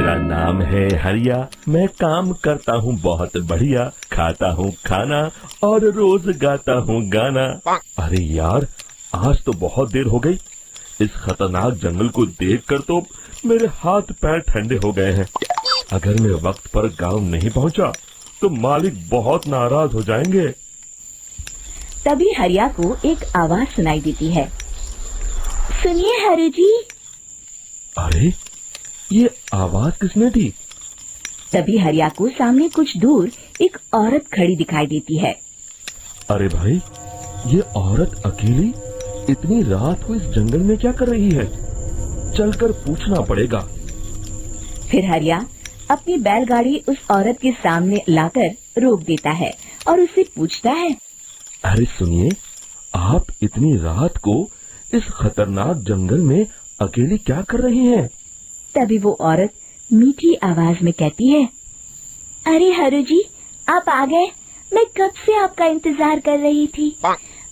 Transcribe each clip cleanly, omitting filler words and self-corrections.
मेरा नाम है हरिया, मैं काम करता हूँ बहुत बढ़िया, खाता हूँ खाना और रोज गाता हूँ गाना। अरे यार, आज तो बहुत देर हो गई। इस खतरनाक जंगल को देखकर तो मेरे हाथ पैर ठंडे हो गए हैं। अगर मैं वक्त पर गांव नहीं पहुंचा तो मालिक बहुत नाराज हो जाएंगे। तभी हरिया को एक आवाज सुनाई देती है। सुनिए हरु जी। अरे, ये आवाज किसने दी? तभी हरिया को सामने कुछ दूर एक औरत खड़ी दिखाई देती है। अरे भाई, ये औरत अकेली इतनी रात को इस जंगल में क्या कर रही है? चलकर पूछना पड़ेगा। फिर हरिया अपनी बैलगाड़ी उस औरत के सामने लाकर रोक देता है और उससे पूछता है। अरे सुनिए, आप इतनी रात को इस खतरनाक जंगल में अकेली क्या कर रही हैं? तभी वो औरत मीठी आवाज में कहती है। अरे हरु जी, आप आ गए। मैं कब से आपका इंतजार कर रही थी।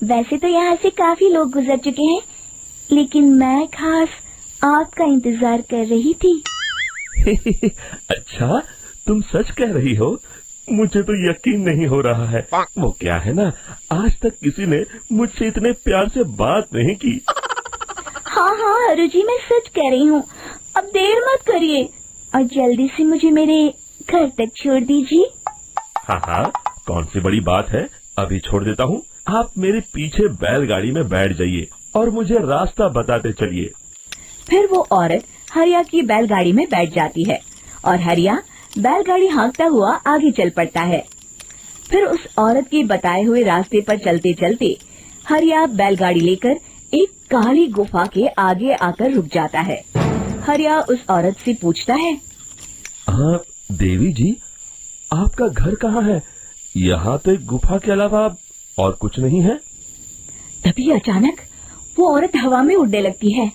वैसे तो यहाँ से काफी लोग गुजर चुके हैं, लेकिन मैं खास आपका इंतजार कर रही थी। अच्छा, तुम सच कह रही हो? मुझे तो यकीन नहीं हो रहा है। वो क्या है ना, आज तक किसी ने मुझसे इतने प्यार से बात नहीं की। हाँ हाँ हरु जी, मैं सच कह रही हूँ। अब देर मत करिए और जल्दी से मुझे मेरे घर तक छोड़ दीजिए। हाँ हाँ, कौन सी बड़ी बात है, अभी छोड़ देता हूँ। आप मेरे पीछे बैलगाड़ी में बैठ जाइए और मुझे रास्ता बताते चलिए। फिर वो औरत हरिया की बैलगाड़ी में बैठ जाती है और हरिया बैलगाड़ी हाँकता हुआ आगे चल पड़ता है। फिर उस औरत के बताए हुए रास्ते पर चलते चलते हरिया बैलगाड़ी लेकर एक काली गुफा के आगे आकर रुक जाता है। हरिया उस औरत से पूछता है। हाँ देवी जी, आपका घर कहाँ है? यहाँ तो एक गुफा के अलावा और कुछ नहीं है। तभी अचानक वो औरत हवा में उड़ने लगती है।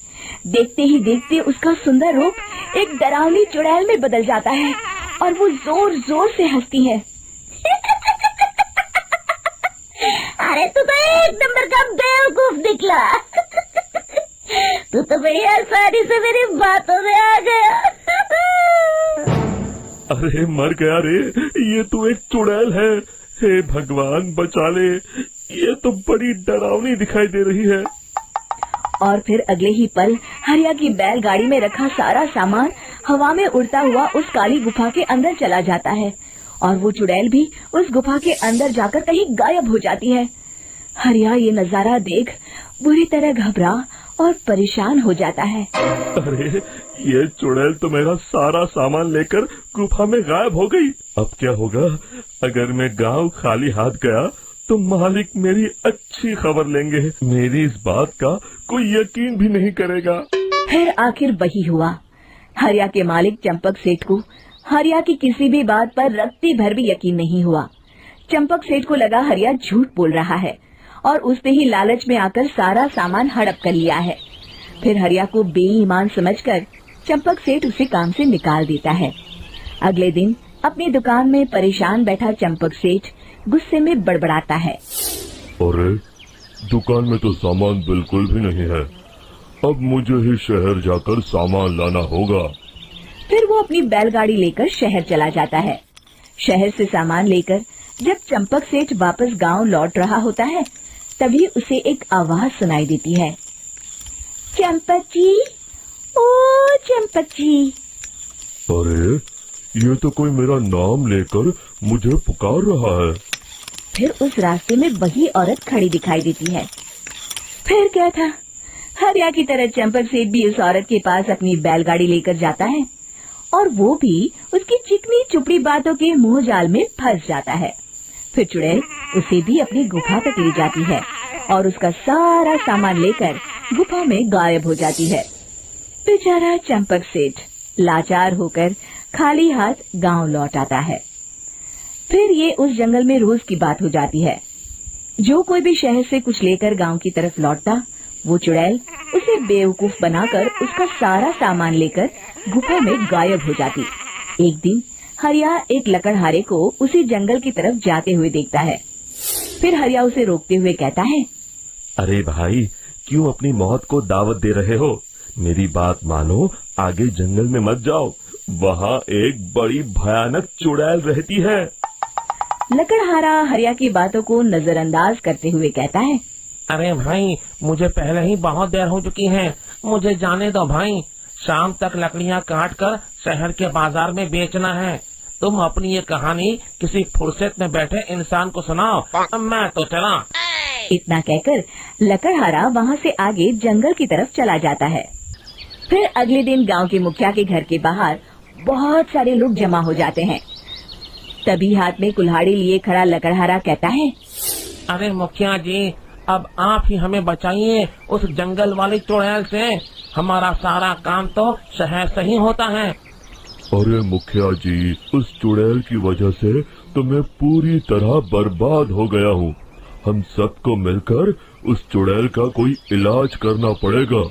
देखते ही देखते उसका सुंदर रूप एक डरावनी चुड़ैल में बदल जाता है और वो जोर जोर से हंसती है। अरे तू तो एक नंबर का बेवकूफ निकला। तू तो बड़ी आसानी से मेरी बातों में आ गया। अरे मर गया रे, ये तो एक चुड़ैल है। हे भगवान बचा ले, ये तो बड़ी डरावनी दिखाई दे रही है। और फिर अगले ही पल हरिया की बैलगाड़ी में रखा सारा सामान हवा में उड़ता हुआ उस काली गुफा के अंदर चला जाता है और वो चुड़ैल भी उस गुफा के अंदर जाकर कहीं गायब हो जाती है। हरिया ये नजारा देख बुरी तरह घबरा और परेशान हो जाता है। अरे, ये चुड़ैल तो मेरा सारा सामान लेकर गुफा में गायब हो गई। अब क्या होगा? अगर मैं गांव खाली हाथ गया तो मालिक मेरी अच्छी खबर लेंगे। मेरी इस बात का कोई यकीन भी नहीं करेगा। फिर आखिर वही हुआ। हरिया के मालिक चंपक सेठ को हरिया की किसी भी बात पर रत्ती भर भी यकीन नहीं हुआ। चंपक सेठ को लगा हरिया झूठ बोल रहा है और उसने ही लालच में आकर सारा सामान हड़प कर लिया है। फिर हरिया को बेईमान समझकर चंपक सेठ उसे काम से निकाल देता है। अगले दिन अपनी दुकान में परेशान बैठा चंपक सेठ गुस्से में बड़बड़ाता है। अरे, दुकान में तो सामान बिल्कुल भी नहीं है। अब मुझे ही शहर जाकर सामान लाना होगा। फिर वो अपनी बैलगाड़ी लेकर शहर चला जाता है। शहर से सामान लेकर जब चंपक सेठ वापस गांव लौट रहा होता है, तभी उसे एक आवाज सुनाई देती है। चंपक जी, ओ चंपक जी। अरे, ये तो कोई मेरा नाम लेकर मुझे पुकार रहा है। फिर उस रास्ते में वही औरत खड़ी दिखाई देती है। फिर क्या था, हरिया की तरह चंपक सेठ भी उस औरत के पास अपनी बैलगाड़ी लेकर जाता है और वो भी उसकी चिकनी चुपड़ी बातों के मोह जाल में फंस जाता है। फिर चुड़ैल उसे भी अपनी गुफा तक ले जाती है और उसका सारा सामान लेकर गुफा में गायब हो जाती है। बेचारा चंपक सेठ लाचार होकर खाली हाथ गांव लौट आता है। फिर ये उस जंगल में रोज की बात हो जाती है। जो कोई भी शहर से कुछ लेकर गांव की तरफ लौटता, वो चुड़ैल उसे बेवकूफ बनाकर उसका सारा सामान लेकर गुफा में गायब हो जाती। एक दिन हरिया एक लकड़हारे को उसी जंगल की तरफ जाते हुए देखता है। फिर हरिया उसे रोकते हुए कहता है। अरे भाई, क्यों अपनी मौत को दावत दे रहे हो? मेरी बात मानो, आगे जंगल में मत जाओ, वहाँ एक बड़ी भयानक चुड़ैल रहती है। लकड़हारा हरिया की बातों को नजरअंदाज करते हुए कहता है, अरे भाई, मुझे पहले ही बहुत देर हो चुकी है, मुझे जाने दो भाई। शाम तक लकड़ियाँ काट कर शहर के बाजार में बेचना है। तुम अपनी ये कहानी किसी फुर्सत में बैठे इंसान को सुनाओ, मैं तो चला। इतना कहकर लकड़हारा वहाँ से आगे जंगल की तरफ चला जाता है। फिर अगले दिन गांव के मुखिया के घर के बाहर बहुत सारे लोग जमा हो जाते हैं। तभी हाथ में कुल्हाड़ी लिए खड़ा लकड़हारा कहता है, अरे मुखिया जी, अब आप ही हमें बचाइए उस जंगल वाली चुड़ैल से। हमारा सारा काम तो शहर से ही होता है। अरे मुखिया जी, उस चुड़ैल की वजह से तो मैं पूरी तरह बर्बाद हो गया हूँ। हम सबको मिलकर उस चुड़ैल का कोई इलाज करना पड़ेगा।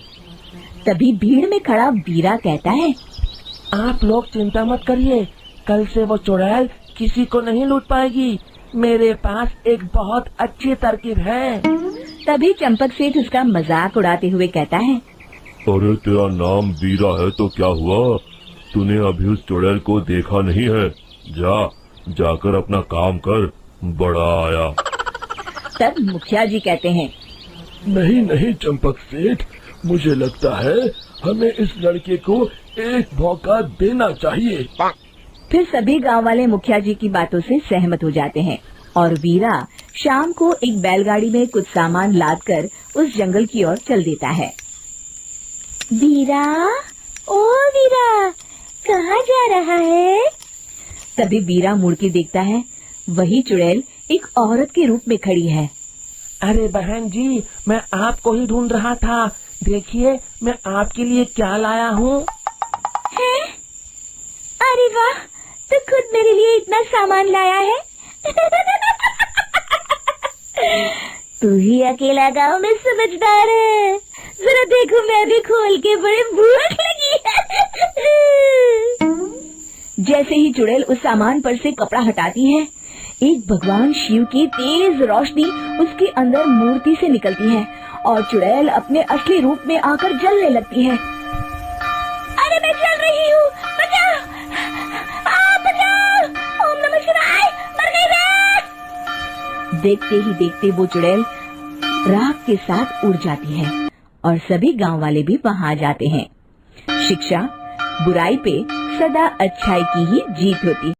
तभी भीड़ में खड़ा वीरा कहता है, आप लोग चिंता मत करिए, कल से वो चुड़ैल किसी को नहीं लूट पाएगी। मेरे पास एक बहुत अच्छी तरकीब है। तभी चंपक सेठ उसका मजाक उड़ाते हुए कहता है, अरे तेरा नाम वीरा है तो क्या हुआ? तूने अभी उस चुड़ैल को देखा नहीं है? जाकर अपना काम कर, बड़ा आया। तब मुखिया जी कहते हैं, नहीं चंपक सेठ, मुझे लगता है हमें इस लड़के को एक मौका देना चाहिए। फिर सभी गांव वाले मुखिया जी की बातों से सहमत हो जाते हैं और वीरा शाम को एक बैलगाड़ी में कुछ सामान लादकर उस जंगल की ओर चल देता है। वीरा, ओ वीरा, कहाँ जा रहा है? तभी वीरा मुड़ के देखता है, वही चुड़ैल एक औरत के रूप में खड़ी है। अरे बहन जी, मैं आपको ही ढूंढ रहा था। देखिए, मैं आपके लिए क्या लाया हूँ। अरे वाह, तो खुद मेरे लिए इतना सामान लाया है। तू ही अकेला गांव में समझदार है। जरा देखो, मैं भी खोल के, बड़े भूख लगी है। जैसे ही चुड़ैल उस सामान पर से कपड़ा हटाती है, एक भगवान शिव की तेज रोशनी उसके अंदर मूर्ति से निकलती है और चुड़ैल अपने असली रूप में आकर जलने लगती है। अरे मैं जल रही हूँ, बचाओ, बचाओ, ओम नमः शिवाय, मर गई मैं। देखते ही देखते वो चुड़ैल राख के साथ उड़ जाती है और सभी गांव वाले भी वहां आ जाते हैं। शिक्षा बुराई पे सदा अच्छाई की ही जीत होती है।